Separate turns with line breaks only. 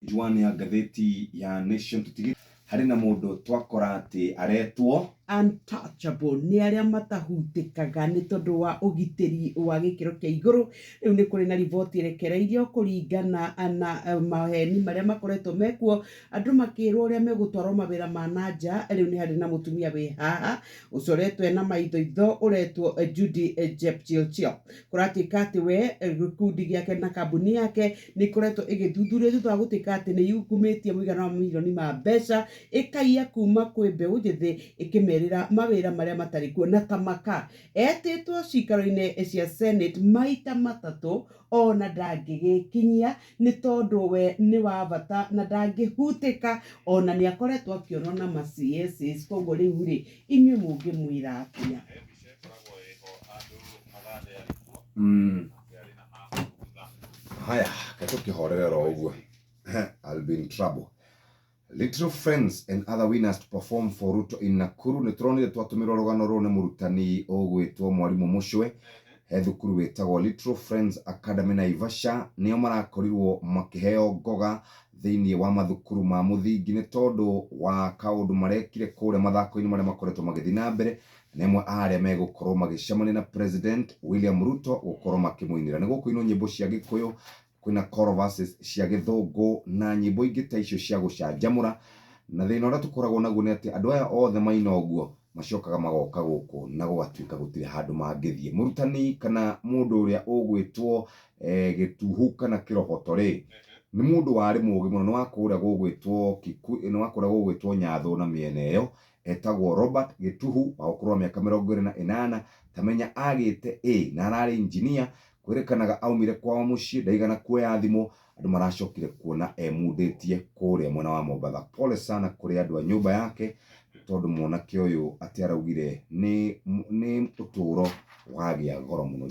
Juani ya gatheti ya Nation tutigi hari na mundu twakora ati aretwo
untouchable ni aria matahutikaga ni tondu wa ugitiri wa gikiro kia iguru. Riu ni kuri na riboti irekereirio kuringana na maheni maria makoretwo mekuo, andu makirwo uria megutwarwo mawira ma nanja. Riu ni hari na mutumia wi haha ucoretwo ena maithoitho uretwo Judy Jepchirchir. Kuratika ati we gikundi giake na kambuni yake ni koretwo igithuthurio thutha wa gutika ati ni yukumitie muigana wa milioni ma mbeca ikaiya kuma kwi mbeu njithi ikimerira mawira maria matari kuo na tamaka. Etitwo cikaro-ini cia Senate maita matatu ona ndangigikinyia ni tondu we ni wa bata na ndangihutika ona ni akoretwo akionwo na ma CSs. Koguo riu ri inyuĩ mungimwira atia?
haya katukihorerera uguo I'll be in trouble. Little friends and other winners to perform for Ruto in Nakuru. Ni turonire twatumirwo rugano ru ni murutani ogwitwo mwarimu Mushwe he thukuru wetagwo Little Friends Academy Naivasha. Nio marakorirwo makiheo ngoga thiini wa mathukuru ma muthingi ni tondu wa kaundu marekire kuria mathako-ini maria makoretwo magithii na mbere. Nemwe aria megukorwo magicemania na President William Ruto gukorwo makimuinira ni gukuinwo nyimbo cia Gikuyu, kwina choruses cia Githungu na nyimbo ingi ta icio cia gucanjamura. Na thina uria tukoragwo naguo ni ati andu aya othe maina uguo macokaga magoka guku na gugatuika gutire handu mangithie. Murutani kana mundu uria ugwitwo Gituhu kana Kirohoto ri ni mundu wari mugi muno, ni wakuria gugwitwo Kikuyu, ni wakuria gugwitwo Nyathu na miene iyo. Etagwo Robert Gituhu wa ukuru wa miaka 28. Tamenya agite na arari engineer. Kwerekanaga aumire kwa mucii ndaigana kuoya thimo. Andu maracokire kuona emudetie kuria mwena wa Mombatha. Pole sana kuri andu a nyumba yake tondu mwanake uyu ati araugire ni uturo wagia goro muno.